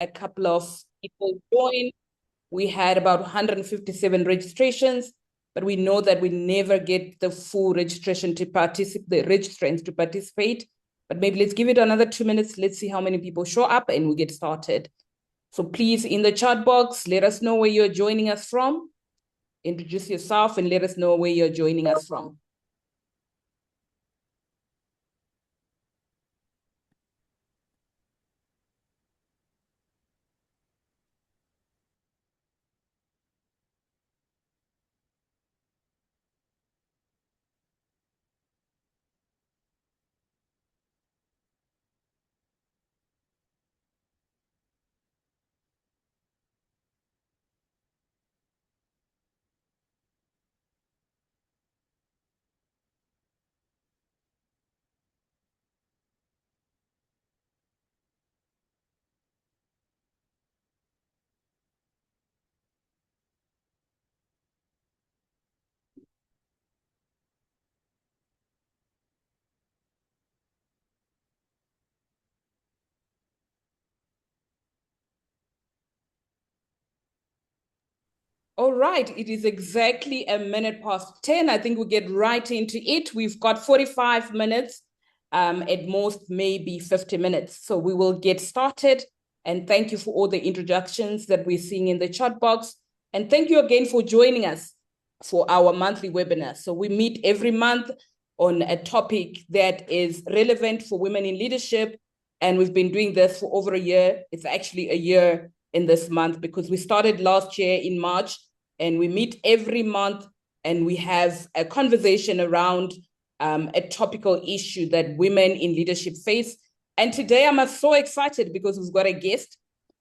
a couple of people join. We had about 157 registrations, but we know that we never get the full registration to participate, the registrants to participate. But maybe let's give it another 2 minutes. Let's see how many people show up and we get started. So please, in the chat box, let us know where you're joining us from. Introduce yourself and let us know where you're joining us from. All right, it is exactly a minute past 10. I think we'll get right into it. We've got 45 minutes, at most maybe 50 minutes. So we will get started. And thank you for all the introductions that we're seeing in the chat box. And thank you again for joining us for our monthly webinar. So we meet every month on a topic that is relevant for women in leadership. And we've been doing this for over a year. It's actually a year in this month because we started last year in March, and we meet every month and we have a conversation around a topical issue that women in leadership face. And today I'm so excited because we've got a guest.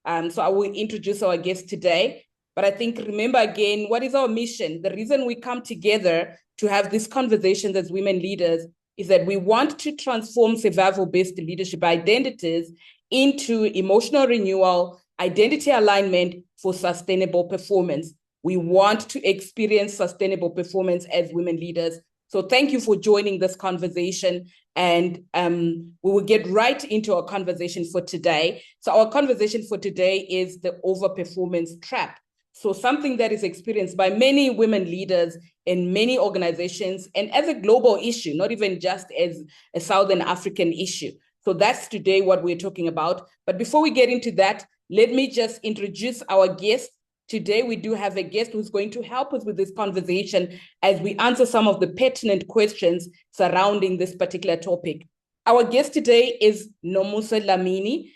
So I will introduce our guest today. But I think, remember again, what is our mission? The reason we come together to have these conversations as women leaders is that we want to transform survival-based leadership identities into emotional renewal, identity alignment for sustainable performance. We want to experience sustainable performance as women leaders. So thank you for joining this conversation. And we will get right into our conversation for today. So our conversation for today is the overperformance trap. So something that is experienced by many women leaders in many organizations and as a global issue, not even just as a Southern African issue. So that's today what we're talking about. But before we get into that, let me just introduce our guest. Today, we do have a guest who's going to help us with this conversation as we answer some of the pertinent questions surrounding this particular topic. Our guest today is Nomusa Lamini.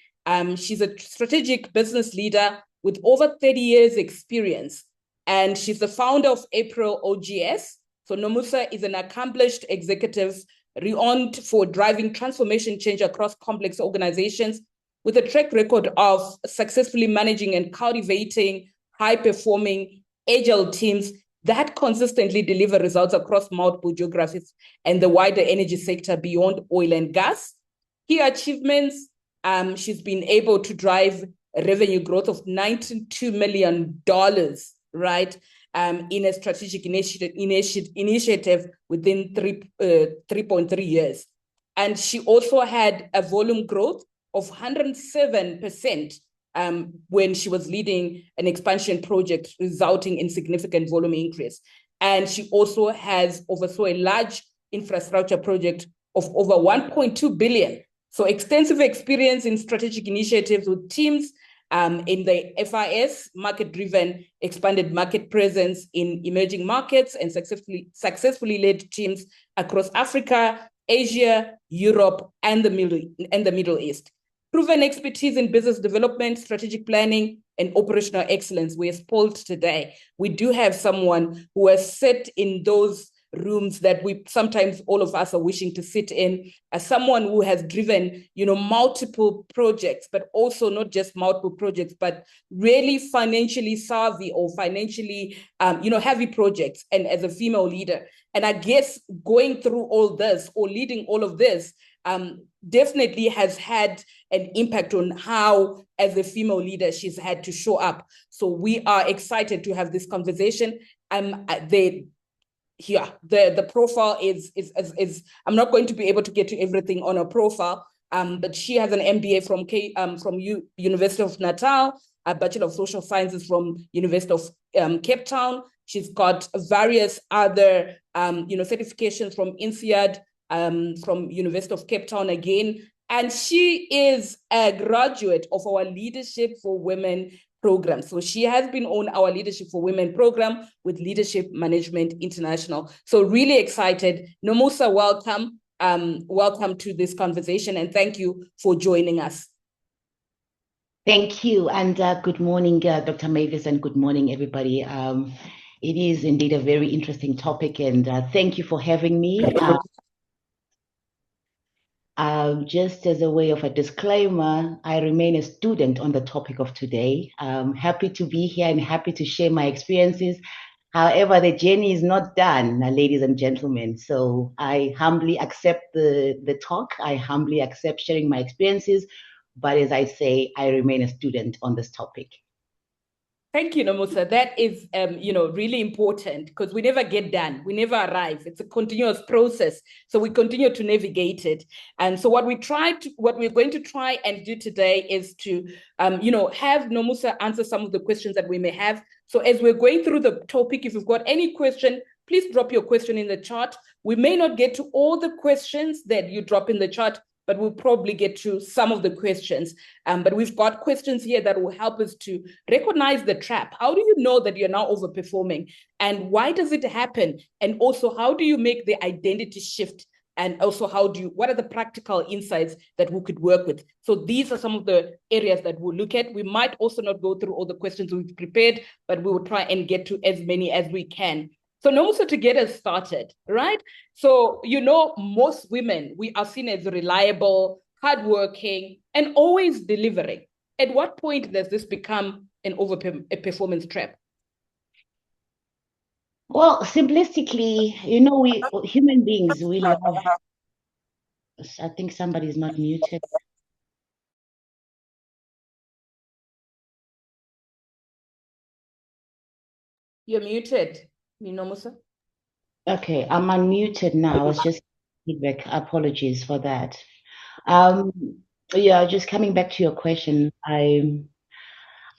She's a strategic business leader with over 30 years experience, and she's the founder of April OGS. So Nomusa is an accomplished executive renowned for driving transformation change across complex organizations with a track record of successfully managing and cultivating high-performing, agile teams that consistently deliver results across multiple geographies and the wider energy sector beyond oil and gas. Key achievements, she's been able to drive a revenue growth of $92 million, right, in a strategic initiative within 3.3 years. And she also had a volume growth of 107%, when she was leading an expansion project resulting in significant volume increase. And she also has oversaw a large infrastructure project of over 1.2 billion. So extensive experience in strategic initiatives with teams in the FIS, market-driven expanded market presence in emerging markets, and successfully led teams across Africa, Asia, Europe, and the Middle East. Proven expertise in business development, strategic planning, and operational excellence. We are spoiled today. We do have someone who has sat in those rooms that we sometimes all of us are wishing to sit in, as someone who has driven, multiple projects, but also not just multiple projects, but really financially savvy or financially, heavy projects, and as a female leader. And I guess going through all this or leading all of this definitely has had an impact on how, as a female leader, she's had to show up. So we are excited to have this conversation. The profile is I'm not going to be able to get to everything on her profile, But she has an MBA from University of Natal, a Bachelor of Social Sciences from University of Cape Town. She's got various other certifications from INSEAD, from University of Cape Town again. And she is a graduate of our Leadership for Women program. So she has been on our Leadership for Women program with Leadership Management International. So really excited. Nomusa, welcome. Welcome to this conversation, and thank you for joining us. Thank you, and good morning, Dr. Mavis, and good morning, everybody. It is indeed a very interesting topic, and thank you for having me. Just as a way of a disclaimer, I remain a student on the topic of today. Happy to be here and happy to share my experiences. However, the journey is not done, ladies and gentlemen. So I humbly accept the talk. I humbly accept sharing my experiences. But as I say, I remain a student on this topic. Thank you, Nomusa. That is, really important because we never get done. We never arrive. It's a continuous process. So we continue to navigate it. And so what we're going to try and do today is to, have Nomusa answer some of the questions that we may have. So as we're going through the topic, if you've got any question, please drop your question in the chat. We may not get to all the questions that you drop in the chat, but we'll probably get to some of the questions. But we've got questions here that will help us to recognize the trap. How do you know that you're now overperforming? And why does it happen? And also, how do you make the identity shift? And also, what are the practical insights that we could work with? So these are some of the areas that we'll look at. We might also not go through all the questions we've prepared, but we will try and get to as many as we can. So also to get us started, right? So, most women, we are seen as reliable, hardworking, and always delivering. At what point does this become a performance trap? Well, simplistically, we human beings, we love. I think somebody's not muted. You're muted, Musa. Okay, I'm unmuted now. I was just feedback. Apologies for that. Yeah, just coming back to your question,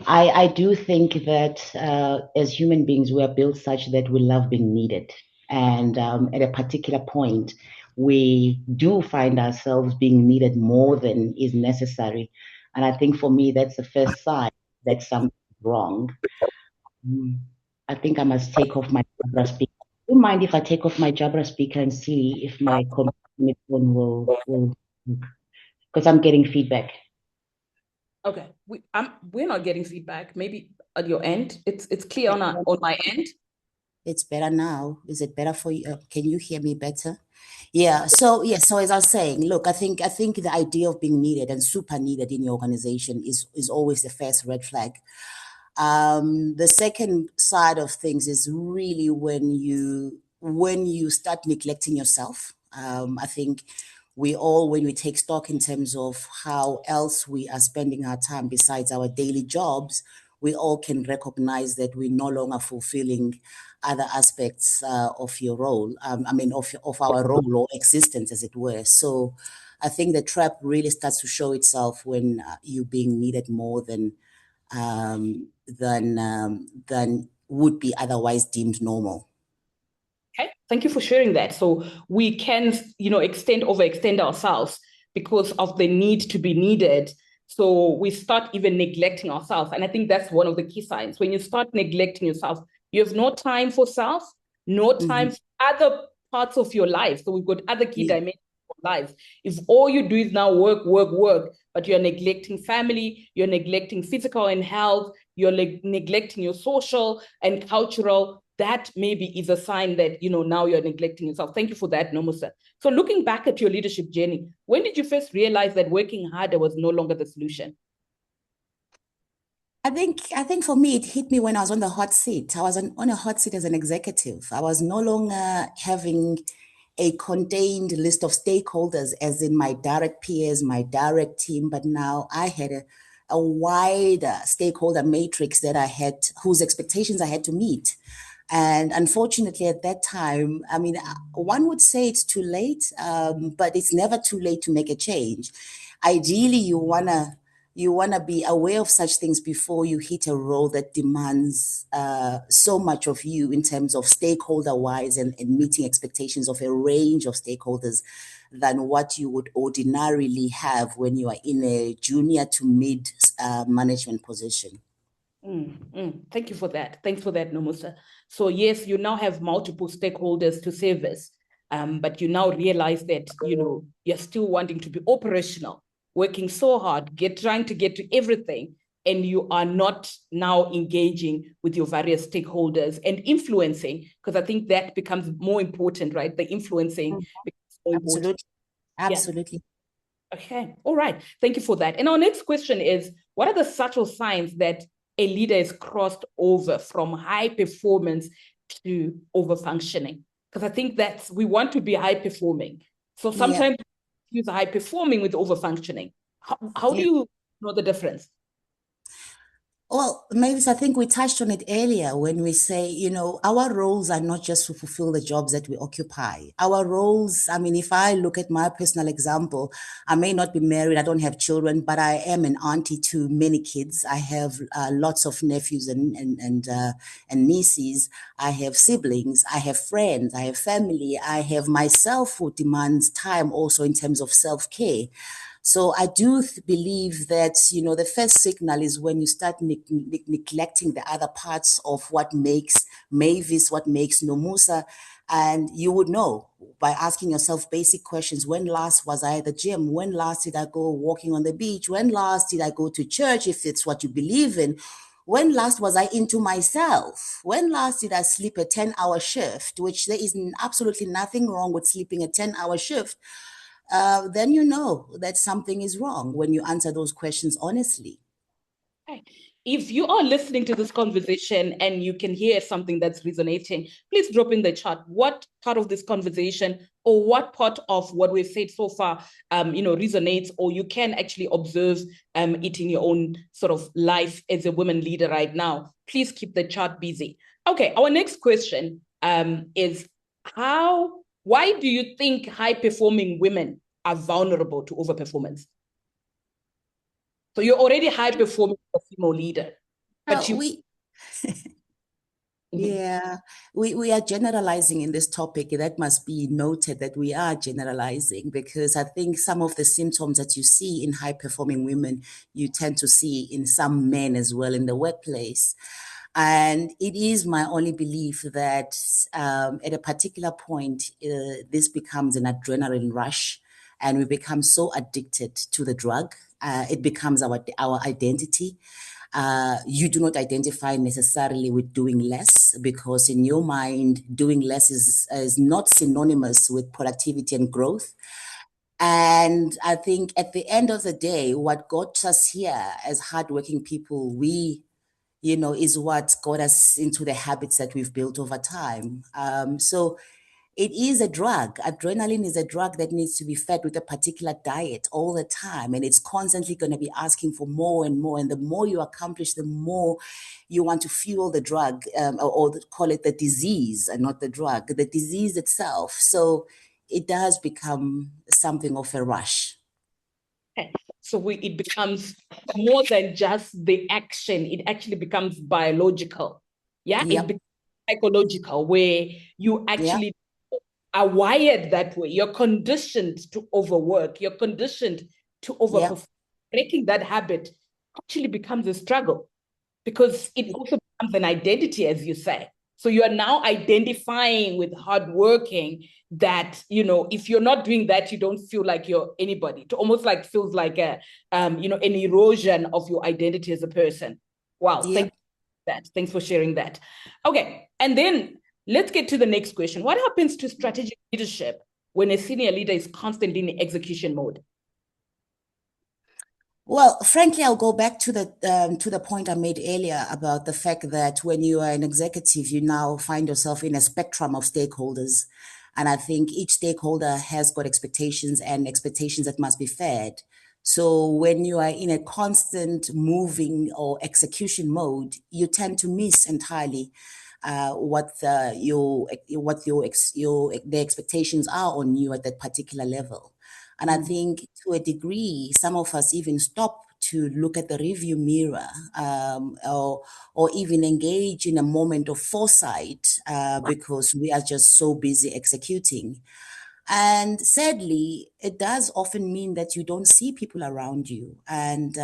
I do think that as human beings, we are built such that we love being needed. And at a particular point, we do find ourselves being needed more than is necessary. And I think for me, that's the first sign that something's wrong. I think I must take off my Jabra speaker. Do you mind if I take off my Jabra speaker and see if my phone will, because I'm getting feedback. Okay, we're not getting feedback. Maybe at your end, it's clear on my end. It's better now. Is it better for you? Can you hear me better? Yeah. So as I was saying, look, I think the idea of being needed and super needed in your organization is always the first red flag. The second side of things is really when you start neglecting yourself. I think when we take stock in terms of how else we are spending our time besides our daily jobs, we all can recognize that we're no longer fulfilling other aspects of your role. Of our role or existence, as it were. So I think the trap really starts to show itself when you're being needed more than would be otherwise deemed normal. Okay, thank you for sharing that. So we can, overextend ourselves because of the need to be needed. So we start even neglecting ourselves. And I think that's one of the key signs. When you start neglecting yourself, you have no time for self, no time for other parts of your life. So we've got other key dimensions of life. If all you do is now work, work, work, but you're neglecting family, you're neglecting physical and health, you're neglecting your social and cultural, that maybe is a sign that, now you're neglecting yourself. Thank you for that, Nomusa. So looking back at your leadership journey, when did you first realize that working harder was no longer the solution? I think for me, it hit me when I was on the hot seat. I was on a hot seat as an executive. I was no longer having a contained list of stakeholders, as in my direct peers, my direct team, but now I had a wider stakeholder matrix whose expectations I had to meet. And unfortunately, at that time, one would say it's too late, but it's never too late to make a change. ideally you wanna be aware of such things before you hit a role that demands so much of you in terms of stakeholder wise and meeting expectations of a range of stakeholders than what you would ordinarily have when you are in a junior to mid management position. Thank you for that. Thanks for that, Nomusa. So yes, you now have multiple stakeholders to service, but you now realize that, you're still wanting to be operational, working so hard, trying to get to everything, and you are not now engaging with your various stakeholders and influencing, because I think that becomes more important, right? The influencing becomes more important. Absolutely. Okay, all right. Thank you for that. And our next question is, what are the subtle signs that a leader is crossed over from high performance to over functioning? Because I think we want to be high performing. So sometimes we use high performing with over functioning. How do you know the difference? Well, Mavis, I think we touched on it earlier when we say, our roles are not just to fulfill the jobs that we occupy. Our roles, I mean, if I look at my personal example, I may not be married, I don't have children, but I am an auntie to many kids. I have lots of nephews and nieces. I have siblings, I have friends, I have family, I have myself who demands time also in terms of self-care. So I do believe that, the first signal is when you start neglecting the other parts of what makes Mavis, what makes Nomusa. And you would know by asking yourself basic questions. When last was I at the gym? When last did I go walking on the beach? When last did I go to church, if it's what you believe in? When last was I into myself? When last did I sleep a 10-hour shift, which there is absolutely nothing wrong with sleeping a 10-hour shift. Then you know that something is wrong when you answer those questions honestly. Okay. If you are listening to this conversation and you can hear something that's resonating, please drop in the chat what part of this conversation or what part of what we've said so far, resonates, or you can actually observe it in your own sort of life as a woman leader right now. Please keep the chat busy. Okay, our next question is why do you think high-performing women are vulnerable to overperformance? So you're already high performing a female leader, but we are generalizing in this topic. That must be noted that we are generalizing, because I think some of the symptoms that you see in high performing women, you tend to see in some men as well in the workplace. And it is my only belief that at a particular point, this becomes an adrenaline rush, and we become so addicted to the drug. It becomes our identity. You do not identify necessarily with doing less, because in your mind, doing less is not synonymous with productivity and growth. And I think at the end of the day, what got us here as hardworking people, is what got us into the habits that we've built over time. So it is a drug. Adrenaline is a drug that needs to be fed with a particular diet all the time. And it's constantly going to be asking for more and more. And the more you accomplish, the more you want to fuel the drug, or call it the disease and not the drug, the disease itself. So it does become something of a rush. So it becomes more than just the action. It actually becomes biological. Yeah, Yep. it becomes psychological, where you actually are wired that way. You're conditioned to overwork. You're conditioned to overperform. Yep. Breaking that habit actually becomes a struggle, because it also becomes an identity, as you say. So you are now identifying with hardworking that, if you're not doing that, you don't feel like you're anybody. It almost like feels like an erosion of your identity as a person. Wow, Thank you for that. Thanks for sharing that. Okay, and then let's get to the next question. What happens to strategic leadership when a senior leader is constantly in execution mode? Well, frankly, I'll go back to the point I made earlier about the fact that when you are an executive, you now find yourself in a spectrum of stakeholders. And I think each stakeholder has got expectations that must be fed. So when you are in a constant moving or execution mode, you tend to miss entirely what the expectations are on you at that particular level. And I think to a degree, some of us even stop to look at the review mirror, or even engage in a moment of foresight, because we are just so busy executing. And sadly, it does often mean that you don't see people around you, and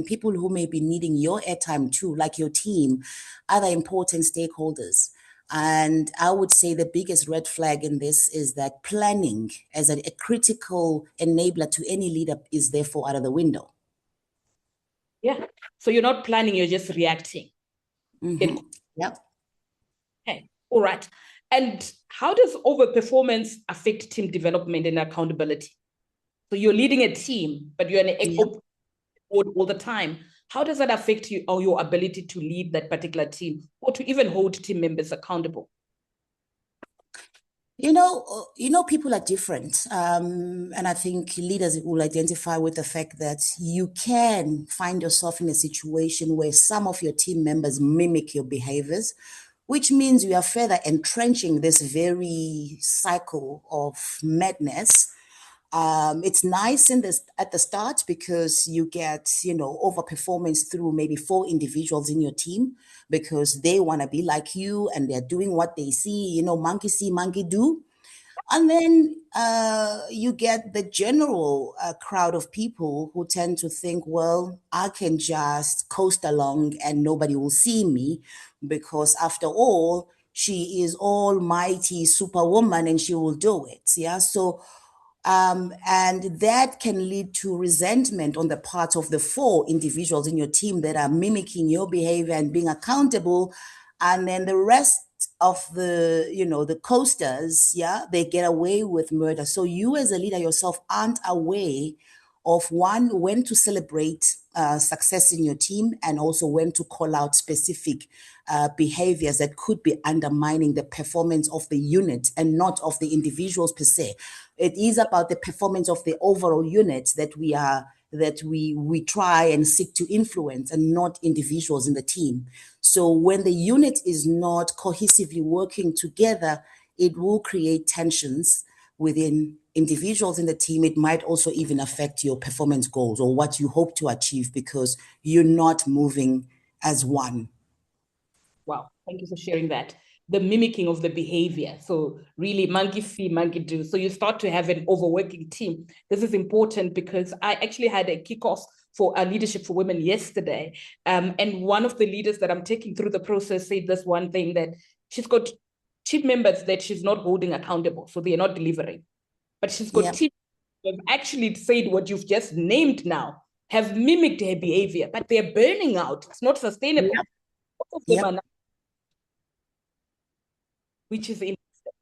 people who may be needing your airtime too, like your team, other important stakeholders. And I would say the biggest red flag in this is that planning as a critical enabler to any leader is therefore out of the window. Yeah. So you're not planning, you're just reacting. Yep. Okay. All right. And how does overperformance affect team development and accountability? So you're leading a team, but you're in an open board all the time. How does that affect you or your ability to lead that particular team or to even hold team members accountable? People are different. And I think leaders will identify with the fact that you can find yourself in a situation where some of your team members mimic your behaviors, which means you are further entrenching this very cycle of madness. It's nice at the start because you get, overperformance through maybe 4 individuals in your team because they want to be like you and they're doing what they see, monkey see, monkey do. And then you get the general crowd of people who tend to think, well, I can just coast along and nobody will see me because after all, she is almighty superwoman and she will do it. Yeah. So and that can lead to resentment on the part of the 4 individuals in your team that are mimicking your behavior and being accountable. And then the rest of the coasters, yeah, they get away with murder. So you as a leader yourself aren't aware of when to celebrate success in your team and also when to call out specific behaviors that could be undermining the performance of the unit and not of the individuals per se. It is about the performance of the overall unit that we try and seek to influence and not individuals in the team. So when the unit is not cohesively working together, it will create tensions within individuals in the team. It might also even affect your performance goals or what you hope to achieve because you're not moving as one. Wow, thank you for sharing that. The mimicking of the behavior. So really monkey see, monkey do. So you start to have an overworking team. This is important because I actually had a kickoff for a leadership for women yesterday. And one of the leaders that I'm taking through the process said this one thing, that she's got team members that she's not holding accountable. So they're not delivering. But she's got team who have actually said what you've just named now, have mimicked her behavior, but they're burning out. It's not sustainable. Both of them are not, which is interesting.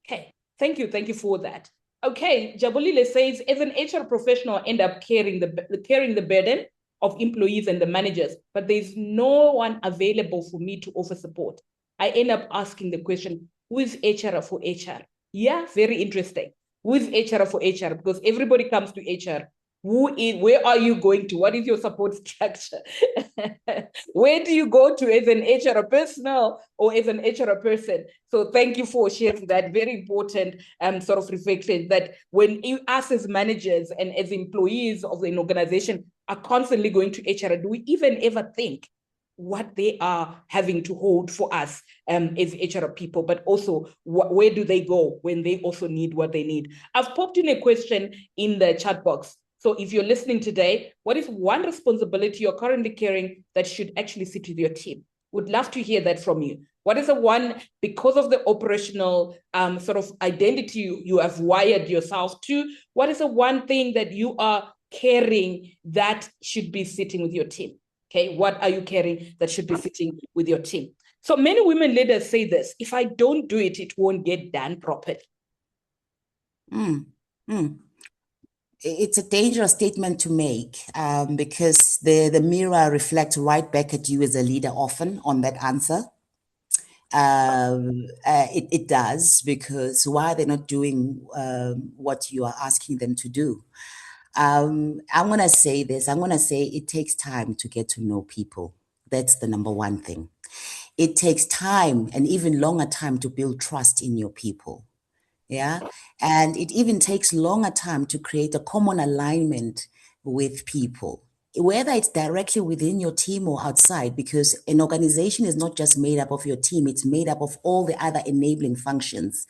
Okay, thank you for that. Okay, Jabulile says, as an HR professional, I end up carrying the burden of employees and the managers, but there's no one available for me to offer support. I end up asking the question, who is HR for HR? Yeah, very interesting. Who is HR for HR? Because everybody comes to HR. Where are you going to? What is your support structure? Where do you go to as an HR personnel or as an HR person? So thank you for sharing that very important sort of reflection that when us as managers and as employees of an organization are constantly going to HR, do we even ever think what they are having to hold for us as HR people, but also where do they go when they also need what they need? I've popped in a question in the chat box. So if you're listening today, what is one responsibility you're currently carrying that should actually sit with your team? Would love to hear that from you. What is the one, because of the operational sort of identity you have wired yourself to, what is the one thing that you are carrying that should be sitting with your team? Okay, what are you carrying that should be sitting with your team? So many women leaders say this, if I don't do it, it won't get done properly. It's a dangerous statement to make because the mirror reflects right back at you as a leader often on that answer. It does, because why are they not doing what you are asking them to do? I'm going to say this. I'm going to say it takes time to get to know people. That's the number one thing. It takes time and even longer time to build trust in your people. Yeah. And it even takes longer time to create a common alignment with people, whether it's directly within your team or outside, because an organization is not just made up of your team, it's made up of all the other enabling functions.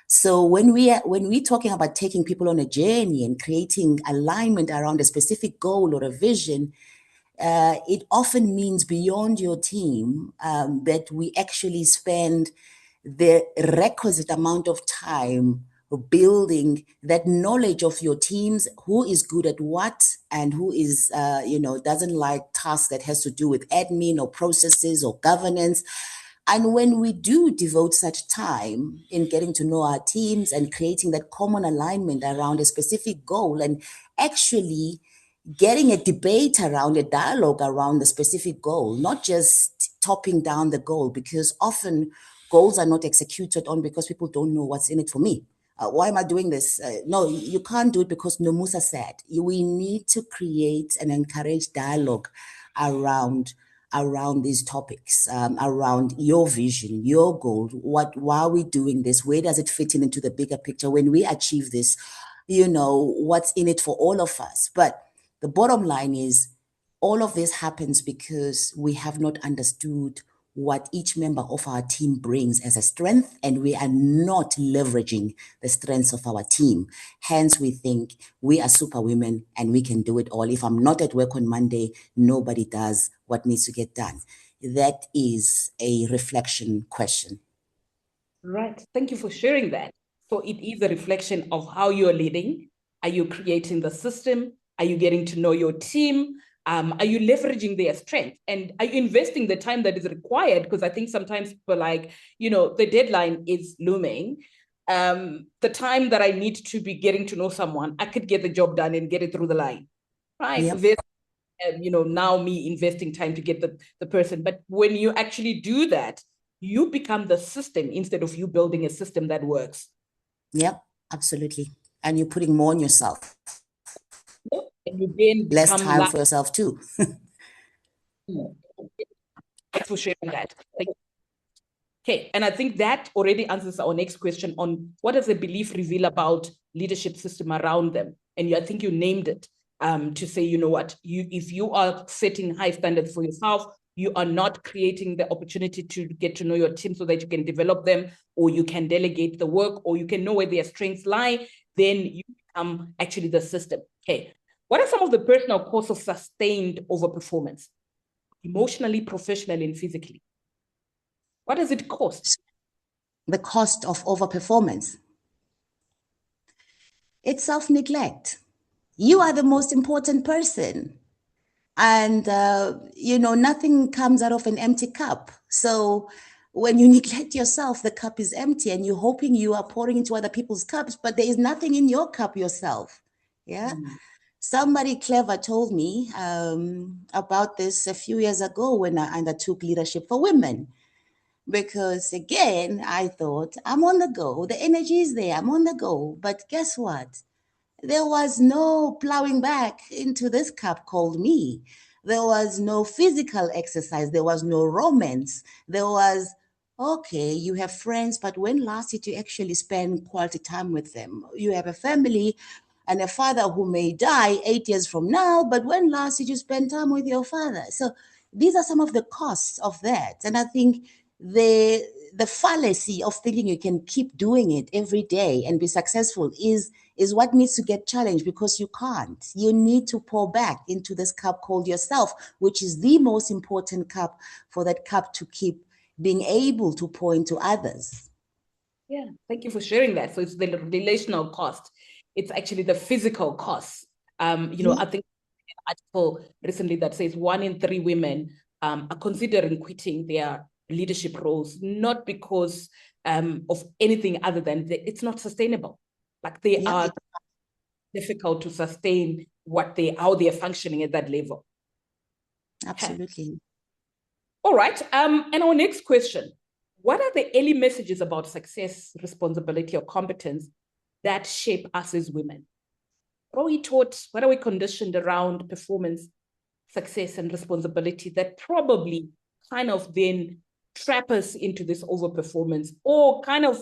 So when we're talking about taking people on a journey and creating alignment around a specific goal or a vision, it often means beyond your team, that we actually spend the requisite amount of time building that knowledge of your teams, who is good at what and who is, doesn't like tasks that has to do with admin or processes or governance. And when we do devote such time in getting to know our teams and creating that common alignment around a specific goal and actually getting a debate around, a dialogue around the specific goal, not just topping down the goal, because often goals are not executed on because people don't know what's in it for me. Why am I doing this? No, you can't do it because Nomusa said. We need to create and encourage dialogue around these topics, around your vision, your goal. Why are we doing this? Where does it fit into the bigger picture? When we achieve this, what's in it for all of us? But the bottom line is all of this happens because we have not understood what each member of our team brings as a strength, and we are not leveraging the strengths of our team. Hence, we think we are superwomen and we can do it all. If I'm not at work on Monday, nobody does what needs to get done. That is a reflection question. Right. Thank you for sharing that. So it is a reflection of how you're leading. Are you creating the system? Are you getting to know your team? Are you leveraging their strength? And are you investing the time that is required? Because I think sometimes people like, the deadline is looming. The time that I need to be getting to know someone, I could get the job done and get it through the line. Right. Yep. Now me investing time to get the person. But when you actually do that, you become the system instead of you building a system that works. Yep, absolutely. And you're putting more on yourself. And you then Less become time for yourself too. Thanks for sharing that. Okay, and I think that already answers our next question on what does a belief reveal about leadership system around them? And I think you named it, to say, if you are setting high standards for yourself, you are not creating the opportunity to get to know your team so that you can develop them, or you can delegate the work, or you can know where their strengths lie, then you become actually the system. Okay, what are some of the personal costs of sustained overperformance, emotionally, professionally, and physically? What does it cost? The cost of overperformance. It's self-neglect. You are the most important person. And, nothing comes out of an empty cup. So when you neglect yourself, the cup is empty and you're hoping you are pouring into other people's cups, but there is nothing in your cup yourself. Yeah. Somebody clever told me about this a few years ago when I undertook leadership for women. Because again, I thought, I'm on the go. The energy is there. I'm on the go. But guess what? There was no plowing back into this cup called me. There was no physical exercise. There was no romance. There was, okay, you have friends, but when last did you actually spend quality time with them? You have a family and a father who may die 8 years from now, but when last did you spend time with your father? So these are some of the costs of that. And I think the fallacy of thinking you can keep doing it every day and be successful is what needs to get challenged, because you can't. You need to pour back into this cup called yourself, which is the most important cup for that cup to keep being able to pour into others. Yeah, thank you for sharing that. So it's the relational cost. It's actually the physical cost. I think an article recently that says 1 in 3 women are considering quitting their leadership roles, not because of anything other than it's not sustainable. Like they are difficult to sustain how they are functioning at that level. Absolutely. All right. And our next question, what are the early messages about success, responsibility, or competence that shape us as women? What are we taught? What are we conditioned around performance, success, and responsibility that probably kind of then trap us into this overperformance, or kind of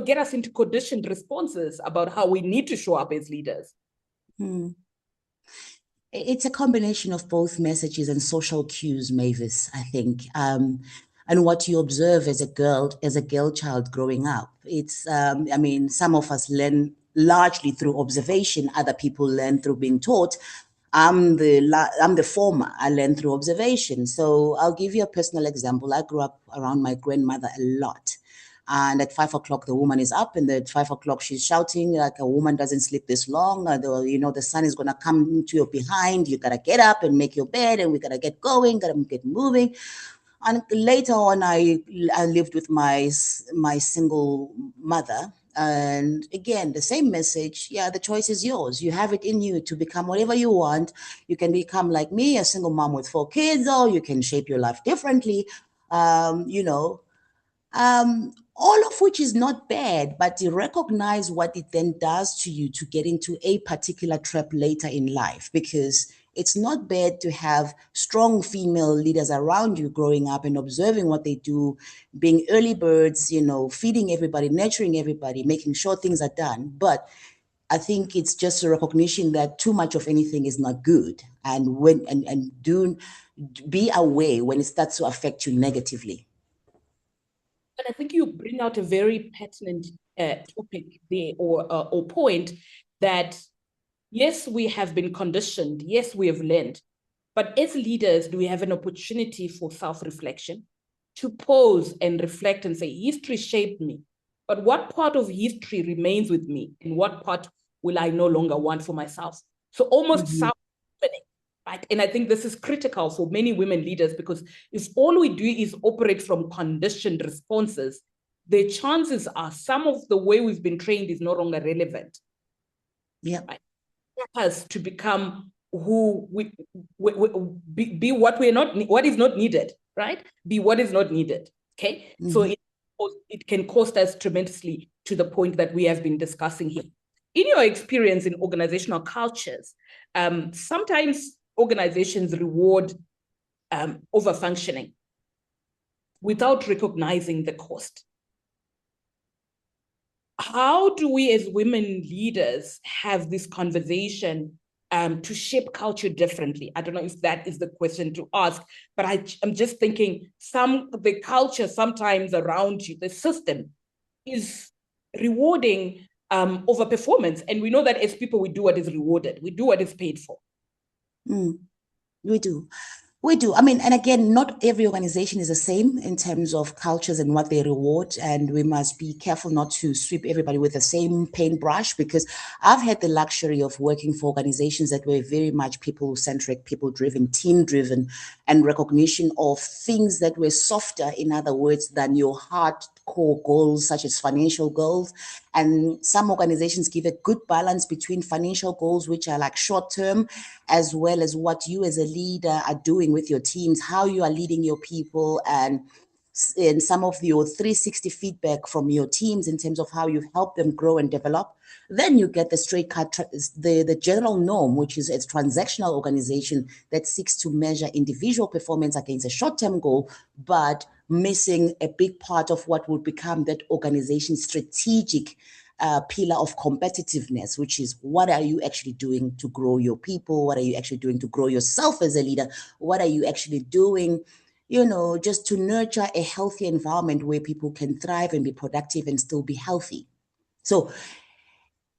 get us into conditioned responses about how we need to show up as leaders? It's a combination of both messages and social cues, Mavis, I think. And what you observe as a girl child growing up. It's, some of us learn largely through observation. Other people learn through being taught. I'm the former. I learned through observation. So I'll give you a personal example. I grew up around my grandmother a lot. And at 5 o'clock, the woman is up, and at 5 o'clock, she's shouting like a woman doesn't sleep this long. The sun is going to come into your behind. You got to get up and make your bed, and we got to get going, got to get moving. And later on, I lived with my single mother. And again, the same message. Yeah, the choice is yours. You have it in you to become whatever you want. You can become like me, a single mom with 4 kids, or you can shape your life differently. All of which is not bad, but you recognize what it then does to you to get into a particular trap later in life, because it's not bad to have strong female leaders around you growing up and observing what they do, being early birds, feeding everybody, nurturing everybody, making sure things are done. But I think it's just a recognition that too much of anything is not good, and be aware when it starts to affect you negatively. But I think you bring out a very pertinent topic there, or point, that yes, we have been conditioned. Yes, we have learned. But as leaders, do we have an opportunity for self-reflection, to pause and reflect and say, history shaped me, but what part of history remains with me, and what part will I no longer want for myself? So almost self-opening. Right? And I think this is critical for many women leaders, because if all we do is operate from conditioned responses, the chances are some of the way we've been trained is no longer relevant. Yeah. Right? Us to become who be what we're not, what is not needed, right? Be what is not needed. Okay. So it can cost us tremendously, to the point that we have been discussing here. In your experience in organizational cultures, sometimes organizations reward overfunctioning without recognizing the cost. How do we as women leaders have this conversation to shape culture differently? I don't know if that is the question to ask, but I'm just thinking the culture sometimes around you, the system, is rewarding overperformance. And we know that as people, we do what is rewarded. We do what is paid for. We do. We do. I mean, and again, not every organization is the same in terms of cultures and what they reward. And we must be careful not to sweep everybody with the same paintbrush, because I've had the luxury of working for organizations that were very much people-centric, people-driven, team-driven, and recognition of things that were softer, in other words, than your hardcore goals, such as financial goals. And some organizations give a good balance between financial goals, which are like short-term, as well as what you as a leader are doing with your teams, how you are leading your people, and some of your 360 feedback from your teams in terms of how you've helped them grow and develop. Then you get the straight cut, the general norm, which is a transactional organization that seeks to measure individual performance against a short-term goal, but missing a big part of what would become that organization's strategic pillar of competitiveness, which is what are you actually doing to grow your people? What are you actually doing to grow yourself as a leader? What are you actually doing, just to nurture a healthy environment where people can thrive and be productive and still be healthy? So,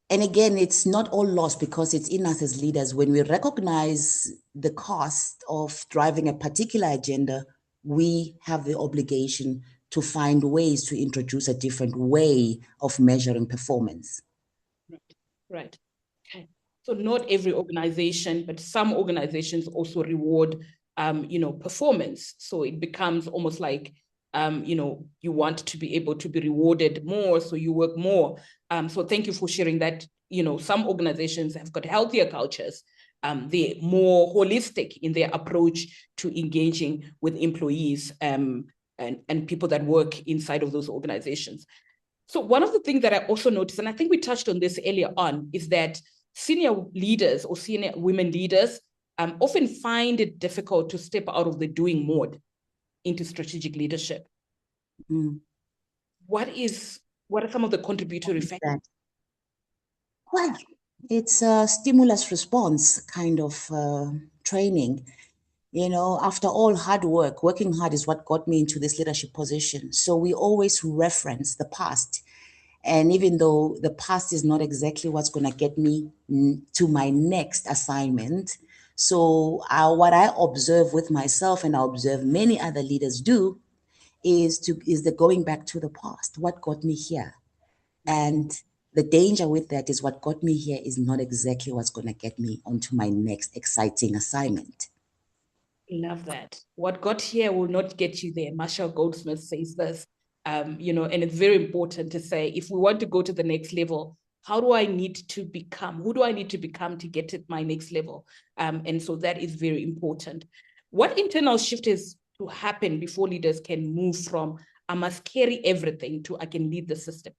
and again, it's not all lost, because it's in us as leaders. When we recognize the cost of driving a particular agenda, we have the obligation to find ways to introduce a different way of measuring performance. Right. Okay. So not every organization, but some organizations also reward, performance. So it becomes almost like, you want to be able to be rewarded more, so you work more. So thank you for sharing that. Some organizations have got healthier cultures. They're more holistic in their approach to engaging with employees and people that work inside of those organizations. So one of the things that I also noticed, and I think we touched on this earlier on, is that senior leaders or senior women leaders often find it difficult to step out of the doing mode into strategic leadership. What is What are some of the contributory factors? Well, it's a stimulus response kind of training. You know, after all hard work, working hard is what got me into this leadership position. So we always reference the past. And even though the past is not exactly what's going to get me to my next assignment, so what I observe with myself and I observe many other leaders do is the going back to the past. What got me here? And the danger with that is what got me here is not exactly what's going to get me onto my next exciting assignment. Love that. What got here will not get you there. Marshall Goldsmith says this, you know, and it's very important to say, if we want to go to the next level, how do I need to become? Who do I need to become to get to my next level? And so that is very important. What internal shift is to happen before leaders can move from I must carry everything to I can lead the system?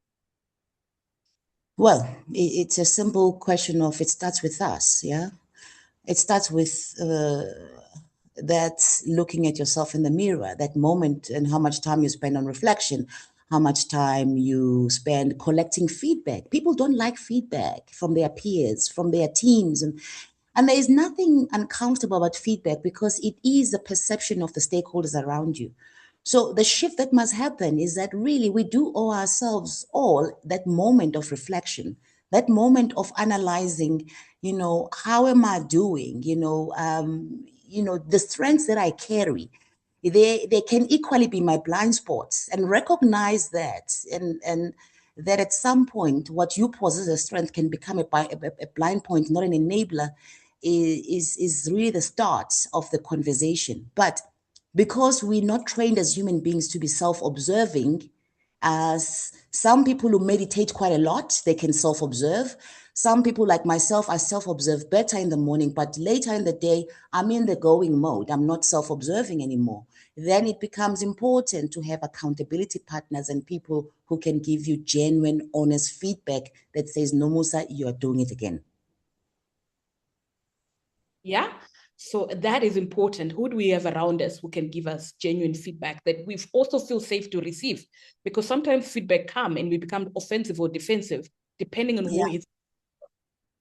Well, it's a simple question of it starts with us, yeah? It starts with that looking at yourself in the mirror, that moment, and how much time you spend on reflection, how much time you spend collecting feedback. People don't like feedback from their peers, from their teams, and there is nothing uncomfortable about feedback because it is the perception of the stakeholders around you. So the shift that must happen is that really we do owe ourselves all that moment of reflection, that moment of analyzing, you know, how am I doing? The strengths that I carry, they can equally be my blind spots, and recognize that, and that at some point what you possess as strength can become a blind point, not an enabler, is really the start of the conversation. But because we're not trained as human beings to be self-observing, as some people who meditate quite a lot, they can self-observe. Some people like myself, I self-observe better in the morning, but later in the day, I'm in the going mode. I'm not self-observing anymore. Then it becomes important to have accountability partners and people who can give you genuine, honest feedback that says, no, Musa, you're doing it again. Yeah. So that is important. Who do we have around us who can give us genuine feedback that we also feel safe to receive? Because sometimes feedback come and we become offensive or defensive, depending on who is.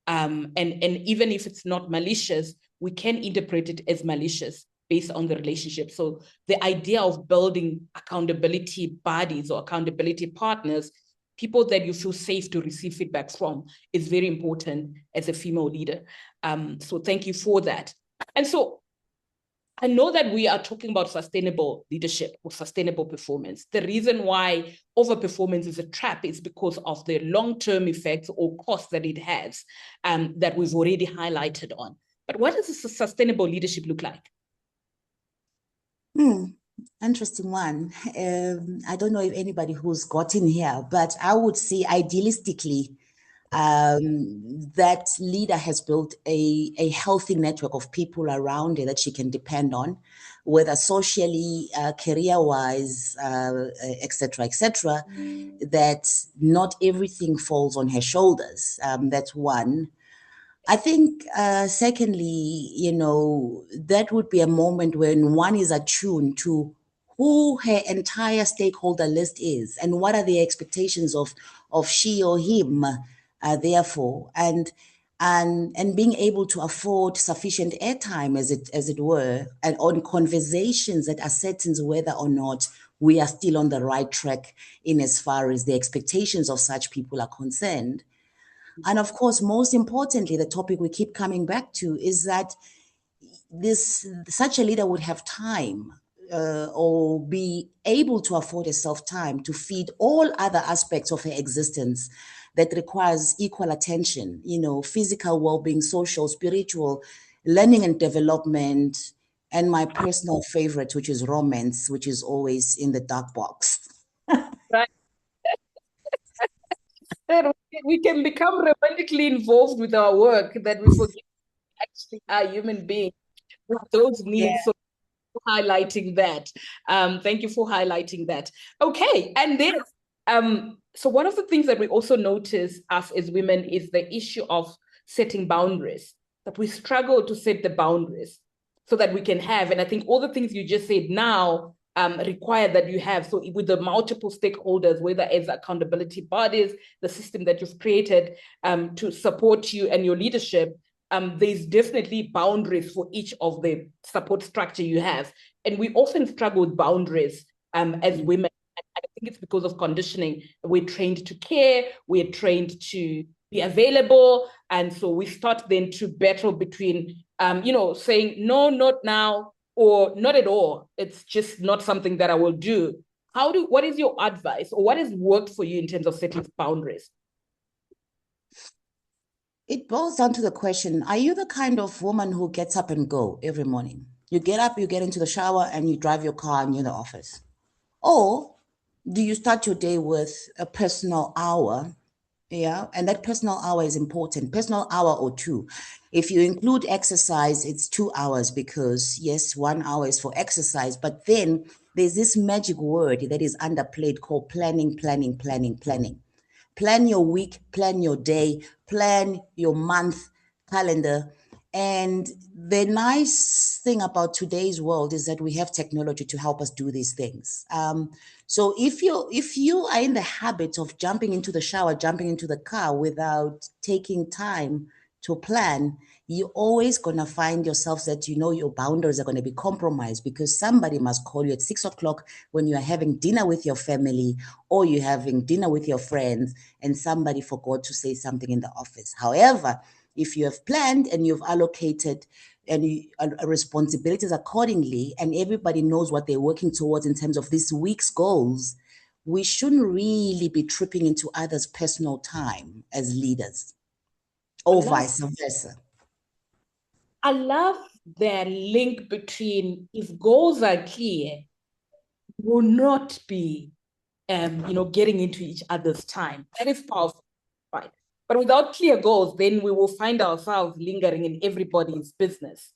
And even if it's not malicious, we can interpret it as malicious based on the relationship. So the idea of building accountability bodies or accountability partners, people that you feel safe to receive feedback from, is very important as a female leader. So thank you for that. And so I know that we are talking about sustainable leadership or sustainable performance. The reason why overperformance is a trap is because of the long-term effects or costs that it has, that we've already highlighted on. But what does a sustainable leadership look like? Interesting one. I don't know if anybody who's gotten here, but I would say idealistically, that leader has built a healthy network of people around her that she can depend on, whether socially, career-wise, etc., etc. That not everything falls on her shoulders. That's one. I think, secondly, that would be a moment when one is attuned to who her entire stakeholder list is and what are the expectations of she or him, therefore, and being able to afford sufficient airtime, as it were, and on conversations that ascertains whether or not we are still on the right track in as far as the expectations of such people are concerned. And of course, most importantly, the topic we keep coming back to is that such a leader would have time, or be able to afford herself time to feed all other aspects of her existence that requires equal attention, physical well-being, social, spiritual, learning and development, and my personal favorite, which is romance, which is always in the dark box. Right. That we can become romantically involved with our work that we forget we actually are human beings with those needs. So highlighting that. Thank you for highlighting that. Okay, and then so one of the things that we also notice us as women is the issue of setting boundaries, that we struggle to set the boundaries so that we can have, and I think all the things you just said now require that you have. So with the multiple stakeholders, whether as accountability bodies, the system that you've created to support you and your leadership, there's definitely boundaries for each of the support structure you have. And we often struggle with boundaries as women. I think it's because of conditioning. We're trained to care, we're trained to be available. And so we start then to battle between, saying, no, not now, or not at all. It's just not something that I will do. What is your advice, or what has worked for you in terms of setting boundaries? It boils down to the question, are you the kind of woman who gets up and go every morning? You get up, you get into the shower, and you drive your car and you're in the office. Or do you start your day with a personal hour? Yeah, and that personal hour is important. Personal hour or two. If you include exercise, it's 2 hours because yes, 1 hour is for exercise. But then there's this magic word that is underplayed called planning, planning, planning, planning. Plan your week, plan your day, plan your month calendar. And the nice thing about today's world is that we have technology to help us do these things. So if you are in the habit of jumping into the shower, jumping into the car without taking time to plan, you're always going to find yourself that your boundaries are going to be compromised because somebody must call you at 6 o'clock when you are having dinner with your family or you're having dinner with your friends and somebody forgot to say something in the office. However, if you have planned and you've allocated responsibilities accordingly and everybody knows what they're working towards in terms of this week's goals, we shouldn't really be tripping into others' personal time as leaders or vice versa. I love the link between if goals are clear, will not be, getting into each other's time. That is powerful, right? But without clear goals, then we will find ourselves lingering in everybody's business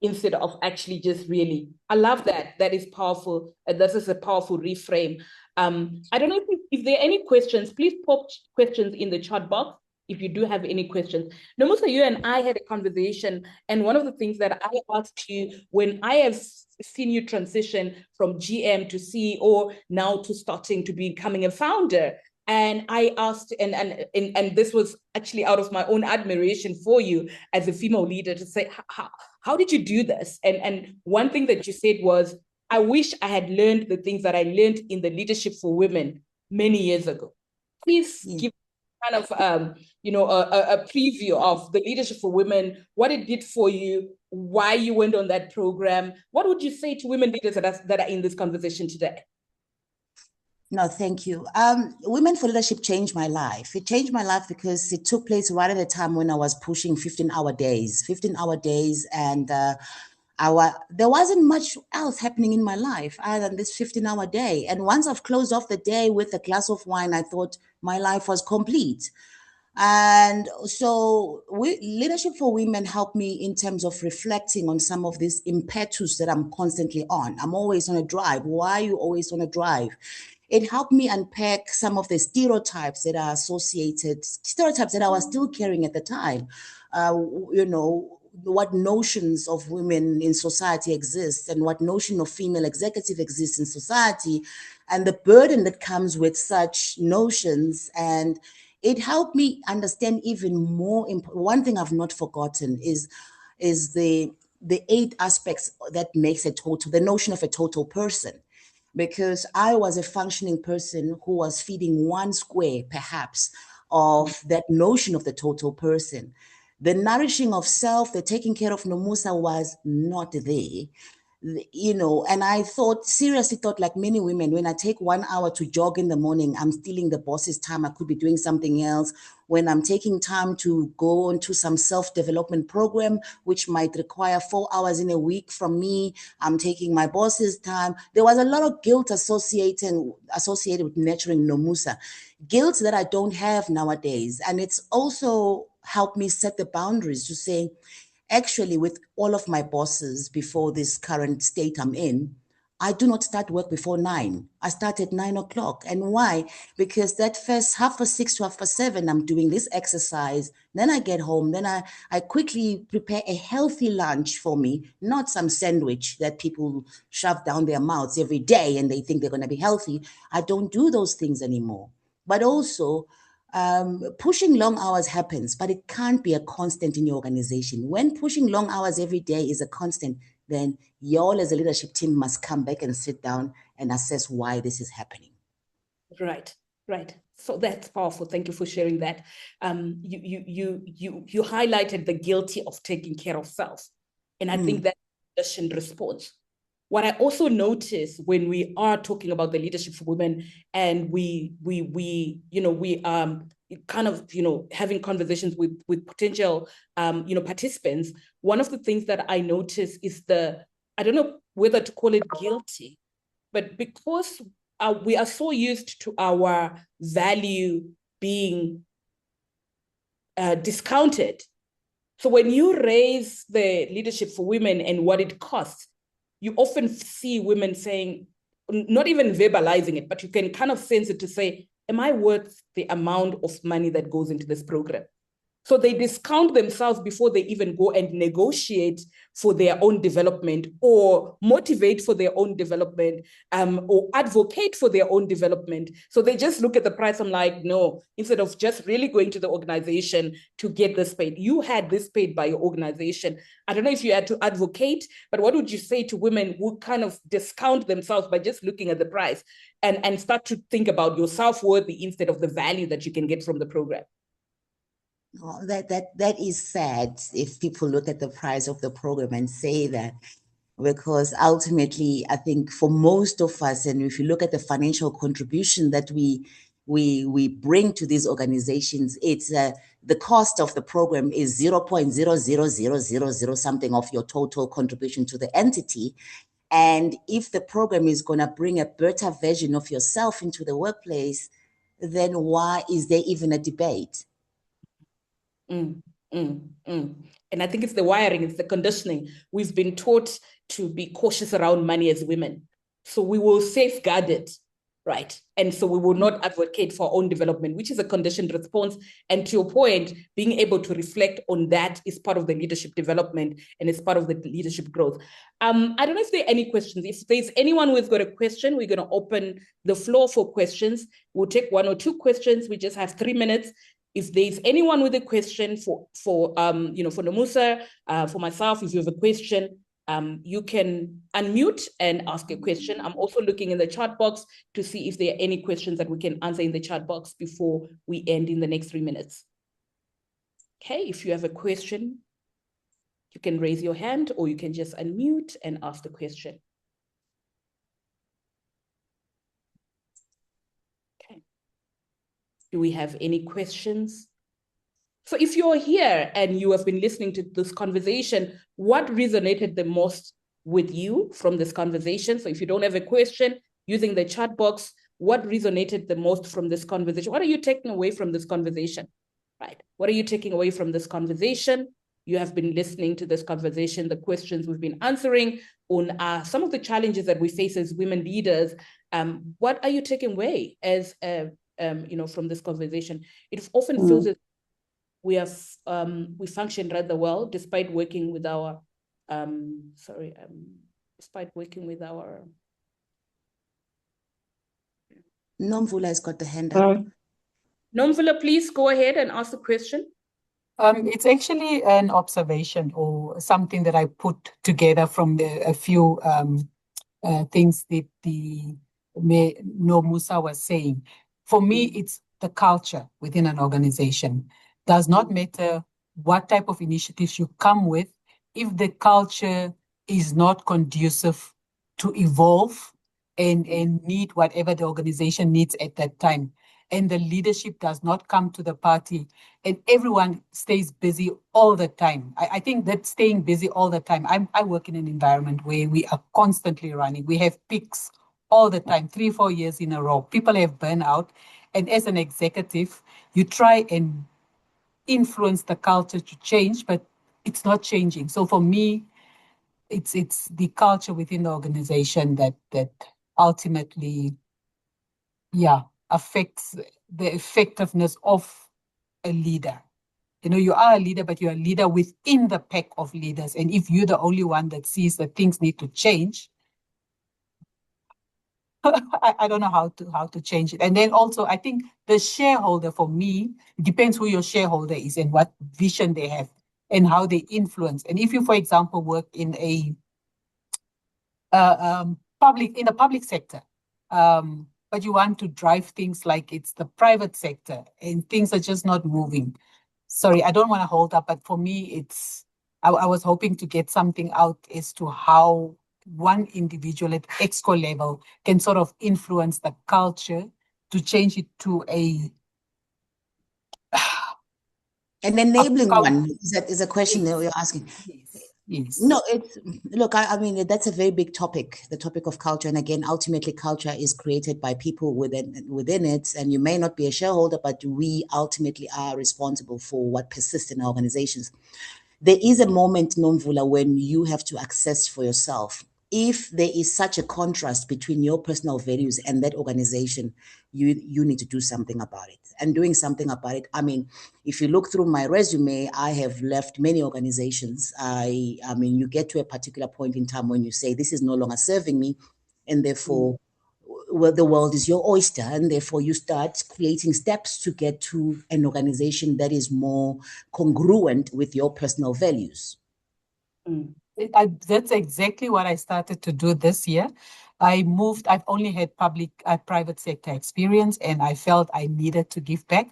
instead of actually just really. I love that. That is powerful. This is a powerful reframe. I don't know if there are any questions. Please pop questions in the chat box if you do have any questions. Nomusa, you and I had a conversation, and one of the things that I asked you when I have seen you transition from GM to CEO, now to starting to becoming a founder, and I asked, and this was actually out of my own admiration for you as a female leader, to say, how did you do this? And one thing that you said was, I wish I had learned the things that I learned in the Leadership for Women many years ago. Please give kind of a preview of the Leadership for Women, what it did for you, why you went on that program. What would you say to women leaders that are in this conversation today? No, thank you. Women for Leadership changed my life. It changed my life because it took place right at the time when I was pushing 15-hour days, and there wasn't much else happening in my life other than this 15-hour day. And once I've closed off the day with a glass of wine, I thought my life was complete. And so Leadership for Women helped me in terms of reflecting on some of this impetus that I'm constantly on. I'm always on a drive. Why are you always on a drive? It helped me unpack some of the stereotypes that are associated, stereotypes that I was still carrying at the time. What notions of women in society exist and what notion of female executive exists in society and the burden that comes with such notions. And it helped me understand even more. One thing I've not forgotten is the 8 aspects that makes a total, the notion of a total person. Because I was a functioning person who was feeding one square, perhaps, of that notion of the total person. The nourishing of self, the taking care of Nomusa was not there. And I seriously thought, like many women, when I take 1 hour to jog in the morning, I'm stealing the boss's time. I could be doing something else. When I'm taking time to go into some self-development program, which might require 4 hours in a week from me, I'm taking my boss's time. There was a lot of guilt associated with nurturing Nomusa, guilt that I don't have nowadays. And it's also helped me set the boundaries to say, actually, with all of my bosses before this current state I'm in, I do not start work before 9. I start at 9 o'clock. And why? Because that first 6:30 to 7:30, I'm doing this exercise. Then I get home. Then I quickly prepare a healthy lunch for me, not some sandwich that people shove down their mouths every day and they think they're going to be healthy. I don't do those things anymore. But also, pushing long hours happens, but it can't be a constant in your organization. When pushing long hours every day is a constant, then you all as a leadership team must come back and sit down and assess why this is happening. Right, right. So that's powerful. Thank you for sharing that. You highlighted the guilty of taking care of self, and I think that's a conditioned response. What I also notice when we are talking about the leadership for women, and we kind of having conversations with potential participants, one of the things that I notice is I don't know whether to call it guilty, but because we are so used to our value being discounted. So when you raise the leadership for women and what it costs, you often see women saying, not even verbalizing it, but you can kind of sense it to say, am I worth the amount of money that goes into this program? So they discount themselves before they even go and negotiate for their own development or motivate for their own development or advocate for their own development. So they just look at the price. I'm like, no, instead of just really going to the organization to get this paid, you had this paid by your organization. I don't know if you had to advocate, but what would you say to women who kind of discount themselves by just looking at the price and start to think about your self-worth instead of the value that you can get from the program? Oh, that is sad if people look at the price of the program and say that, because ultimately, I think for most of us, and if you look at the financial contribution that we bring to these organizations, it's the cost of the program is 0.00000 something of your total contribution to the entity. And if the program is going to bring a better version of yourself into the workplace, then why is there even a debate? And I think it's the wiring, it's the conditioning. We've been taught to be cautious around money as women. So we will safeguard it, right? And so we will not advocate for our own development, which is a conditioned response. And to your point, being able to reflect on that is part of the leadership development and it's part of the leadership growth. I don't know if there are any questions. If there's anyone who's got a question, we're going to open the floor for questions. We'll take 1 or 2 questions. We just have 3 minutes. If there's anyone with a question for Nomusa, for myself, if you have a question, you can unmute and ask a question. I'm also looking in the chat box to see if there are any questions that we can answer in the chat box before we end in the next 3 minutes. Okay, if you have a question, you can raise your hand or you can just unmute and ask the question. Okay. Do we have any questions? So if you're here and you have been listening to this conversation, what resonated the most with you from this conversation? So if you don't have a question, using the chat box, what resonated the most from this conversation? What are you taking away from this conversation? Right. What are you taking away from this conversation? You have been listening to this conversation, the questions we've been answering on some of the challenges that we face as women leaders. What are you taking away as from this conversation? It often feels as we function rather well despite working with our Nomvula has got the hand up. Nomvula, please go ahead and ask the question. It's actually an observation or something that I put together from a few things that Nomusa was saying. For me, it's the culture within an organization. Does not matter what type of initiatives you come with, if the culture is not conducive to evolve and need whatever the organization needs at that time, and the leadership does not come to the party, and everyone stays busy all the time. I think that staying busy all the time, I work in an environment where we are constantly running. We have peaks all the time, 3-4 years in a row. People have burnout. And as an executive, you try and influence the culture to change, but it's not changing. So for me, it's the culture within the organization that ultimately, affects the effectiveness of a leader. You know, you are a leader, but you're a leader within the pack of leaders. And if you're the only one that sees that things need to change, I don't know how to change it. And then also, I think the shareholder, for me, it depends who your shareholder is and what vision they have and how they influence. And if you, for example, work in a public sector, but you want to drive things like it's the private sector and things are just not moving. Sorry, I don't want to hold up, but for me, I was hoping to get something out as to how one individual at EXCO level can sort of influence the culture to change it to An enabling a one is a question that you're asking. Yes. No, look, I mean, that's a very big topic, the topic of culture. And again, ultimately, culture is created by people within it. And you may not be a shareholder, but we ultimately are responsible for what persists in our organizations. There is a moment, Nomvula, when you have to access for yourself. If there is such a contrast between your personal values and that organization, you need to do something about it. And doing something about it, I mean, if you look through my resume, I have left many organizations. I mean, you get to a particular point in time when you say, this is no longer serving me, and therefore, well, the world is your oyster, and therefore you start creating steps to get to an organization that is more congruent with your personal values. That's exactly what I started to do this year. I've only had private sector experience, and I felt I needed to give back.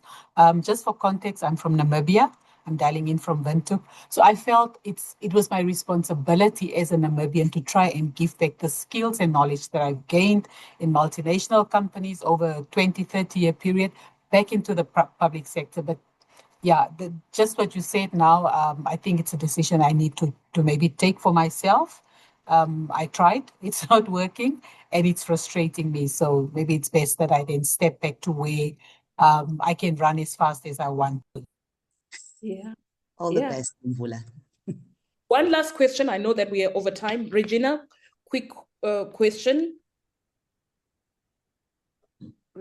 Just for context, I'm from Namibia. I'm dialing in from Windhoek. So I felt it was my responsibility as a Namibian to try and give back the skills and knowledge that I've gained in multinational companies over a 20, 30-year period back into the public sector. But yeah, just what you said now, I think it's a decision I need to maybe take for myself. I tried, it's not working, and it's frustrating me. So maybe it's best that I then step back to where I can run as fast as I want to. Yeah. All the best, Mvula. One last question. I know that we are over time. Regina, quick question.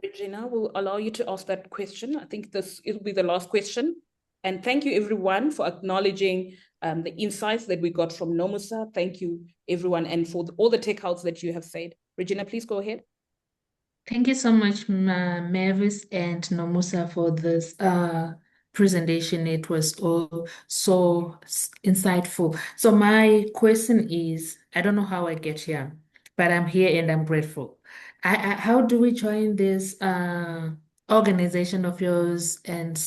Regina, will allow you to ask that question. I think it'll be the last question. And thank you, everyone, for acknowledging the insights that we got from Nomusa. Thank you, everyone, and for all the takeouts that you have said. Regina, please go ahead. Thank you so much, Mavis and Nomusa, for this presentation. It was all so insightful. So my question is, I don't know how I get here, but I'm here and I'm grateful. How do we join this organization of yours? And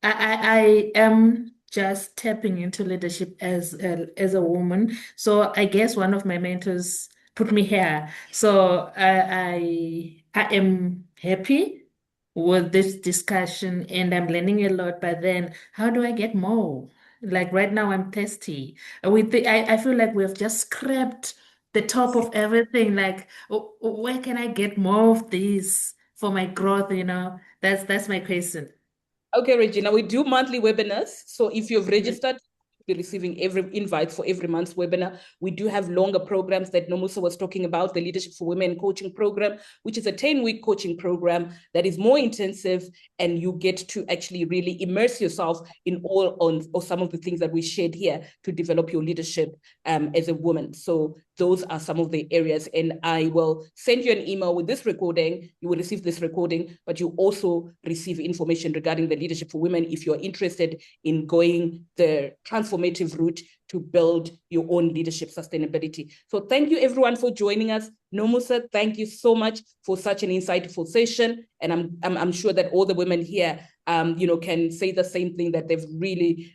I am just tapping into leadership as a woman. So I guess one of my mentors put me here. So I am happy with this discussion and I'm learning a lot. But then how do I get more? Like right now I'm thirsty. I feel like we've just scraped the top of everything. Like where can I get more of this for my growth? That's my question. Okay, Regina, we do monthly webinars. So if you've registered, you'll be receiving every invite for every month's webinar. We do have longer programs that Nomusa was talking about, the Leadership for Women coaching program, which is a 10-week coaching program that is more intensive, and you get to actually really immerse yourself in or some of the things that we shared here to develop your leadership as a woman. So those are some of the areas, and I will send you an email with this recording. You will receive this recording, but you also receive information regarding the Leadership for Women if you're interested in going the transformative route to build your own leadership sustainability. So thank you everyone for joining us. Nomusa, thank you so much for such an insightful session. And I'm sure that all the women here can say the same thing, that they've really,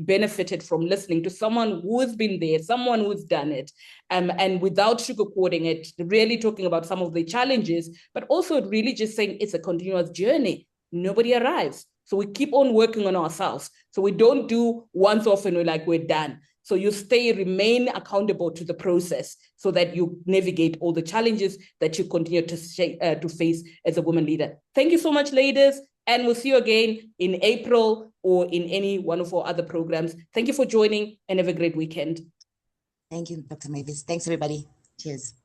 benefited from listening to someone who's been there, someone who's done it, and without sugarcoating it, really talking about some of the challenges, but also really just saying it's a continuous journey. Nobody arrives. So we keep on working on ourselves. So we don't do once off and we're done. So you remain accountable to the process so that you navigate all the challenges that you continue to face as a woman leader. Thank you so much, ladies. And we'll see you again in April or in any one of our other programs. Thank you for joining and have a great weekend. Thank you, Dr. Mavis. Thanks, everybody. Cheers.